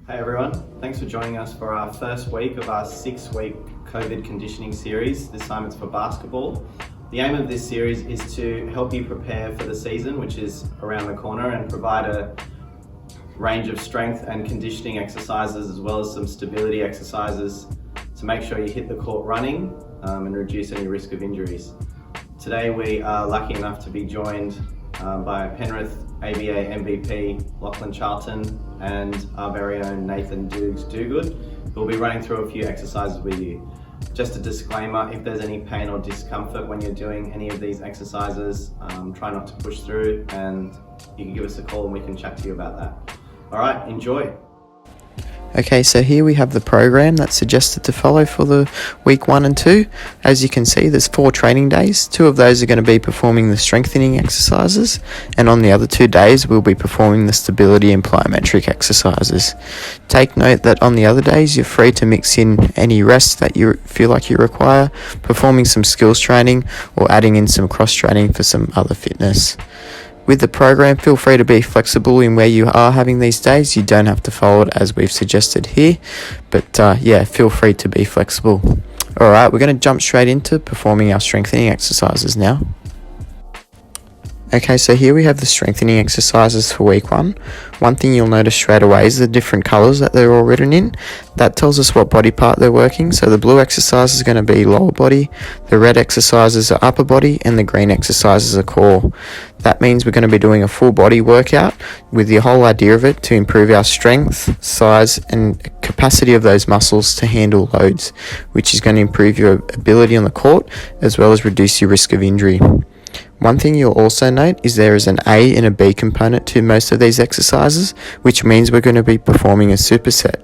Hey everyone, thanks for joining us for our first week of our 6-week COVID conditioning series. This time it's for basketball. The aim of this series is to help you prepare for the season, which is around the corner, and provide a range of strength and conditioning exercises as well as some stability exercises to make sure you hit the court running and reduce any risk of injuries. Today we are lucky enough to be joined by Penrith ABA MVP Lachlan and our very own Nathan Dude. We'll be running through a few exercises with you. Just a disclaimer, if there's any pain or discomfort when you're doing any of these exercises, try not to push through, and you can give us a call and we can chat to you about that. All right, enjoy. Okay, so here we have the program that's suggested to follow for the week 1 and 2. As you can see, there's 4 training days. 2 of those are going to be performing the strengthening exercises, and on the other 2 days, we'll be performing the stability and plyometric exercises. Take note that on the other days, you're free to mix in any rest that you feel like you require, performing some skills training, or adding in some cross training for some other fitness. With the program, feel free to be flexible in where you are having these days. You don't have to follow it as we've suggested here, but feel free to be flexible. Alright, we're going to jump straight into performing our strengthening exercises now. Okay, so here we have the strengthening exercises for week 1. One thing you'll notice straight away is the different colours that they're all written in. That tells us what body part they're working. So the blue exercise is going to be lower body, the red exercises are upper body, and the green exercises are core. That means we're going to be doing a full body workout with the whole idea of it to improve our strength, size, and capacity of those muscles to handle loads, which is going to improve your ability on the court as well as reduce your risk of injury. One thing you'll also note is there is an A and a B component to most of these exercises, which means we're going to be performing a superset.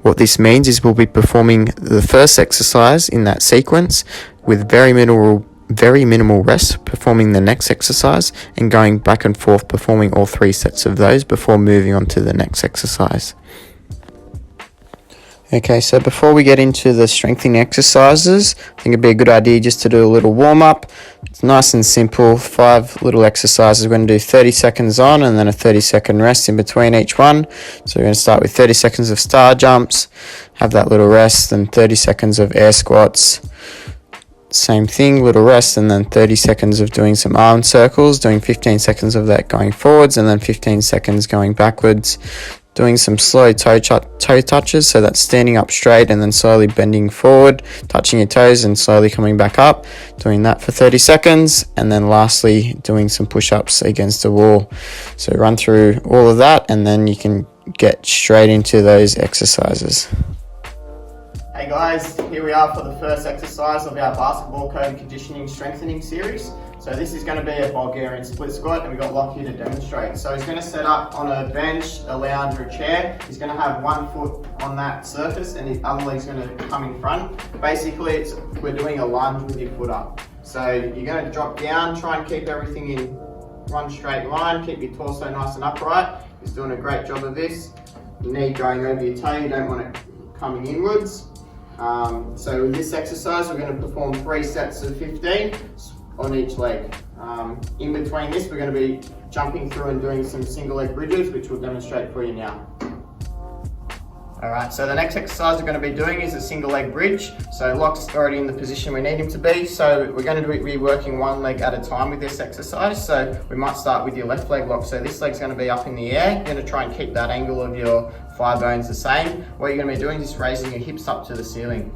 What this means is we'll be performing the first exercise in that sequence with very minimal rest, performing the next exercise, and going back and forth performing all 3 sets of those before moving on to the next exercise. Okay, so before we get into the strengthening exercises, I think it'd be a good idea just to do a little warm-up. It's nice and simple, 5 little exercises. We're going to do 30 seconds on and then a 30-second rest in between each one. So we're going to start with 30 seconds of star jumps, have that little rest, then 30 seconds of air squats. Same thing, little rest, and then 30 seconds of doing some arm circles, doing 15 seconds of that going forwards, and then 15 seconds going backwards. Doing some slow toe touches, so that's standing up straight and then slowly bending forward, touching your toes and slowly coming back up. Doing that for 30 seconds, and then lastly doing some push-ups against the wall. So run through all of that and then you can get straight into those exercises. Hey guys, here we are for the first exercise of our basketball COVID conditioning strengthening series. So this is going to be a Bulgarian split squat, and we've got Locke here to demonstrate. So he's going to set up on a bench, a lounge, or a chair. He's going to have one foot on that surface and his other leg's going to come in front. Basically, we're doing a lunge with your foot up. So you're going to drop down, try and keep everything in one straight line, keep your torso nice and upright. He's doing a great job of this. Knee going over your toe, you don't want it coming inwards. So with this exercise, we're going to perform 3 sets of 15 on each leg. In between this, we're going to be jumping through and doing some single leg bridges, which we'll demonstrate for you now. Alright, so the next exercise we're going to be doing is a single leg bridge. So Locke's already in the position we need him to be, so we're going to be working one leg at a time with this exercise. So we might start with your left leg, Locke. So this leg's going to be up in the air. You're going to try and keep that angle of your thigh bones the same. What you're going to be doing is just raising your hips up to the ceiling.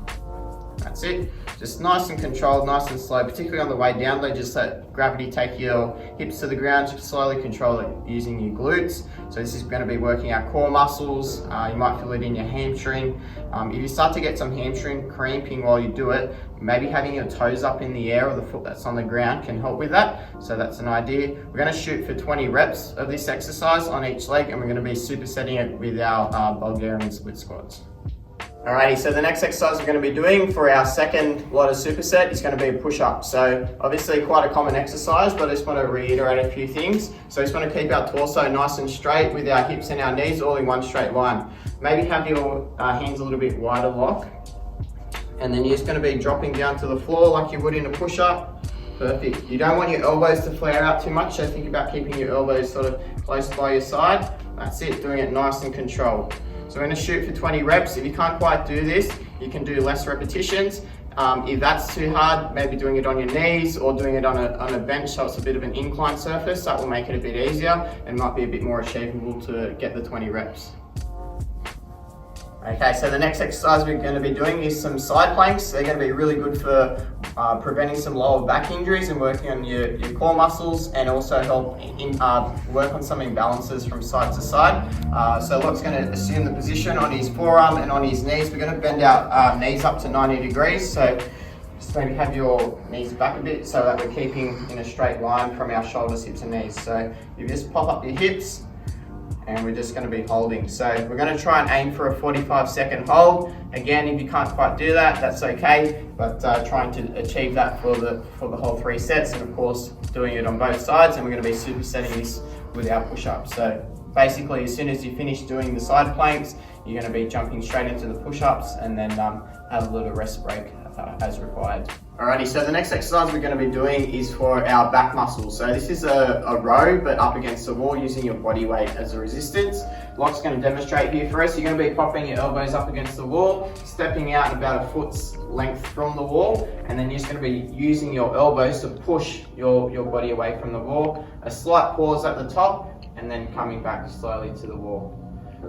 That's it. Just nice and controlled, nice and slow, particularly on the way down though, just let gravity take your hips to the ground, just slowly control it using your glutes. So this is going to be working our core muscles. You might feel it in your hamstring. If you start to get some hamstring cramping while you do it, maybe having your toes up in the air or the foot that's on the ground can help with that. So that's an idea. We're going to shoot for 20 reps of this exercise on each leg, and we're going to be supersetting it with our Bulgarian split squats. Alrighty, so the next exercise we're going to be doing for our second lot of superset is going to be a push-up. So obviously quite a common exercise, but I just want to reiterate a few things. So we just want to keep our torso nice and straight with our hips and our knees all in one straight line. Maybe have your hands a little bit wider, Locke. And then you're just going to be dropping down to the floor like you would in a push-up. Perfect. You don't want your elbows to flare out too much, so think about keeping your elbows sort of close by your side. That's it, doing it nice and controlled. So we're going to shoot for 20 reps. If you can't quite do this, you can do less repetitions. If that's too hard, maybe doing it on your knees or doing it on a bench so it's a bit of an inclined surface. That will make it a bit easier and might be a bit more achievable to get the 20 reps. Okay, so the next exercise we're going to be doing is some side planks. They're going to be really good for preventing some lower back injuries and working on your core muscles, and also help work on some imbalances from side to side. So Locke's going to assume the position on his forearm and on his knees. We're going to bend our knees up to 90 degrees. So just maybe have your knees back a bit so that we're keeping in a straight line from our shoulders, hips and knees. So you just pop up your hips, and we're just going to be holding. So we're going to try and aim for a 45-second hold. Again, if you can't quite do that, that's okay, but trying to achieve that for the whole 3 sets, and of course doing it on both sides. And we're going to be supersetting this with our push-ups. So basically, as soon as you finish doing the side planks, you're going to be jumping straight into the push-ups, and then have a little rest break as required. Alrighty, so the next exercise we're going to be doing is for our back muscles. So this is a row, but up against the wall using your body weight as a resistance. Locke's going to demonstrate here for us. You're going to be popping your elbows up against the wall, stepping out about a foot's length from the wall, and then you're just going to be using your elbows to push your body away from the wall. A slight pause at the top, and then coming back slowly to the wall.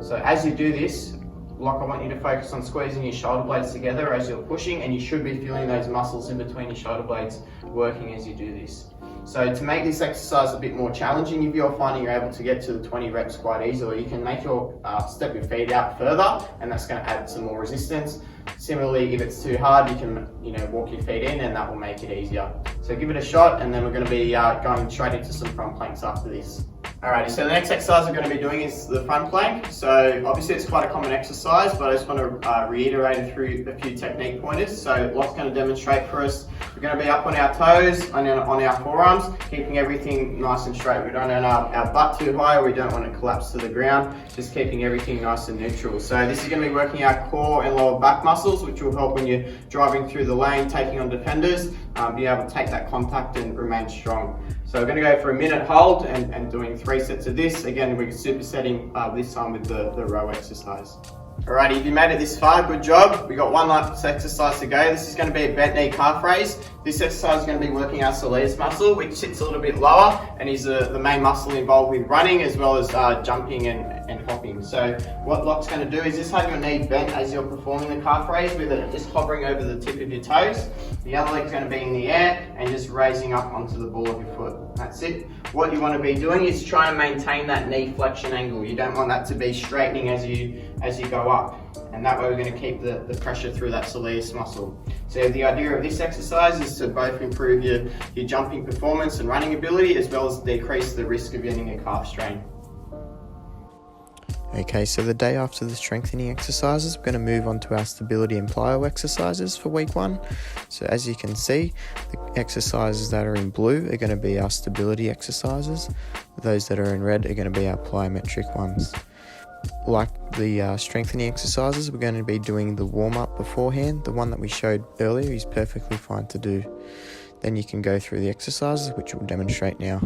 So as you do this, Locke, I want you to focus on squeezing your shoulder blades together as you're pushing, and you should be feeling those muscles in between your shoulder blades working as you do this. So to make this exercise a bit more challenging, if you're finding you're able to get to the 20 reps quite easily, you can make step your feet out further, and that's going to add some more resistance. Similarly, if it's too hard, you can walk your feet in, and that will make it easier. So give it a shot, and then we're going to be going straight into some front planks after this. Alrighty, so the next exercise we're going to be doing is the front plank. So obviously it's quite a common exercise, but I just want to reiterate through a few technique pointers. So Locke's going to demonstrate for us. We're going to be up on our toes, on our forearms, keeping everything nice and straight. We don't want our butt too high, or we don't want to collapse to the ground, just keeping everything nice and neutral. So this is going to be working our core and lower back muscles, which will help when you're driving through the lane, taking on defenders, be able to take that contact and remain strong. So we're going to go for a minute hold and doing 3 sets of this. Again, we're supersetting this time with the row exercise. Alrighty, if you made it this far, good job. We got one last exercise to go. This is going to be a bent knee calf raise. This exercise is going to be working our soleus muscle, which sits a little bit lower and is the main muscle involved with running as well as jumping and hopping. So what Locke's going to do is just have your knee bent as you're performing the calf raise, with it just hovering over the tip of your toes. The other leg's going to be in the air and just raising up onto the ball of your foot. That's it. What you want to be doing is try and maintain that knee flexion angle. You don't want that to be straightening as you go up, and that way we're going to keep the pressure through that soleus muscle. So the idea of this exercise is to both improve your jumping performance and running ability, as well as decrease the risk of getting a calf strain. Okay, so the day after the strengthening exercises, we're going to move on to our stability and plyo exercises for week 1. So as you can see, the exercises that are in blue are going to be our stability exercises. Those that are in red are going to be our plyometric ones. Like the strengthening exercises, we're going to be doing the warm-up beforehand. The one that we showed earlier is perfectly fine to do. Then you can go through the exercises, which we'll demonstrate now.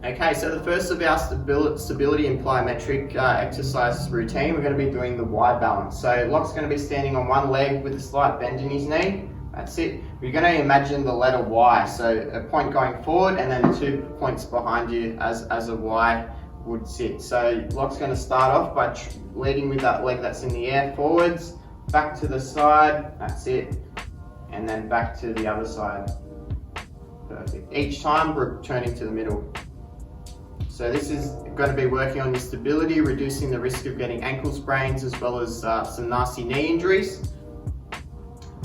Okay, so the first of our stability and plyometric exercise routine, we're going to be doing the wide balance. So Locke's going to be standing on one leg with a slight bend in his knee. That's it. We're going to imagine the letter Y, so a point going forward and then 2 points behind you as a Y would sit. So Locke's going to start off by leading with that leg that's in the air forwards, back to the side, that's it, and then back to the other side. Perfect. Each time returning to the middle. So this is going to be working on your stability, reducing the risk of getting ankle sprains as well as some nasty knee injuries.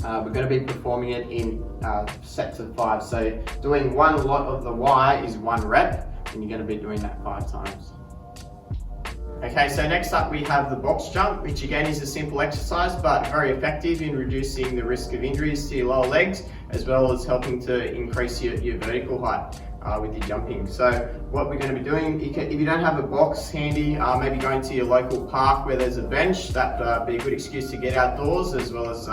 We're going to be performing it in sets of 5. So doing one lot of the Y is 1 rep, and you're going to be doing that 5 times. Okay, so next up we have the box jump, which again is a simple exercise but very effective in reducing the risk of injuries to your lower legs, as well as helping to increase your vertical height with your jumping. So what we're going to be doing, if you don't have a box handy, maybe going to your local park where there's a bench. That'd be a good excuse to get outdoors, as well as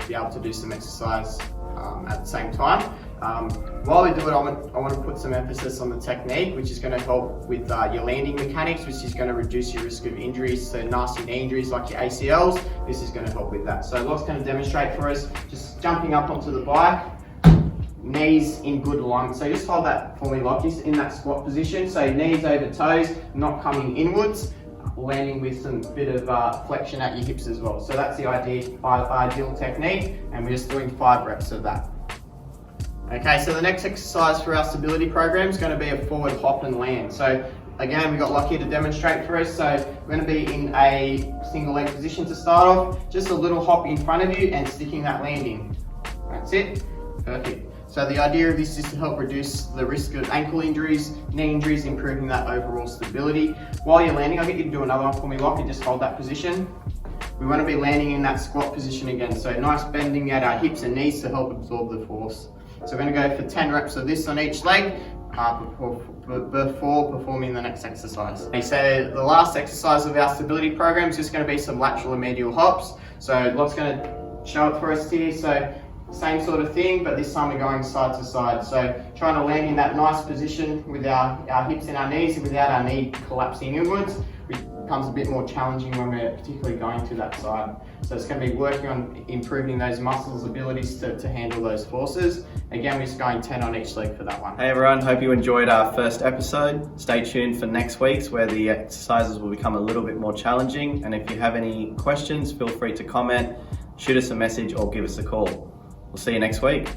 be able to do some exercise at the same time. While we do it, I want to put some emphasis on the technique, which is going to help with your landing mechanics, which is going to reduce your risk of injuries, so nasty knee injuries like your ACLs. This is going to help with that. So Locke's going to demonstrate for us, just jumping up onto the bike, knees in good alignment. So just hold that for me, Locke, just in that squat position. So knees over toes, not coming inwards, landing with some bit of flexion at your hips as well. So that's the ideal technique, and we're just doing 5 reps of that. Okay, so the next exercise for our stability program is going to be a forward hop and land. So again, we've got Locke here to demonstrate for us. So we're going to be in a single leg position to start off, just a little hop in front of you and sticking that landing. That's it, perfect. So the idea of this is to help reduce the risk of ankle injuries, knee injuries, improving that overall stability. While you're landing, I'll get you to do another one for me, Locke, and just hold that position. We want to be landing in that squat position again. So nice bending at our hips and knees to help absorb the force. So we're going to go for 10 reps of this on each leg before performing the next exercise. Okay, so the last exercise of our stability program is just going to be some lateral and medial hops. So Locke's going to show it for us here. So same sort of thing, but this time we're going side to side. So trying to land in that nice position with our hips and our knees without our knee collapsing inwards, which becomes a bit more challenging when we're particularly going to that side. So it's going to be working on improving those muscles' abilities to handle those forces. Again, we're just going 10 on each leg for that one. Hey everyone, hope you enjoyed our first episode. Stay tuned for next week's, where the exercises will become a little bit more challenging. And if you have any questions, feel free to comment, shoot us a message or give us a call. We'll see you next week.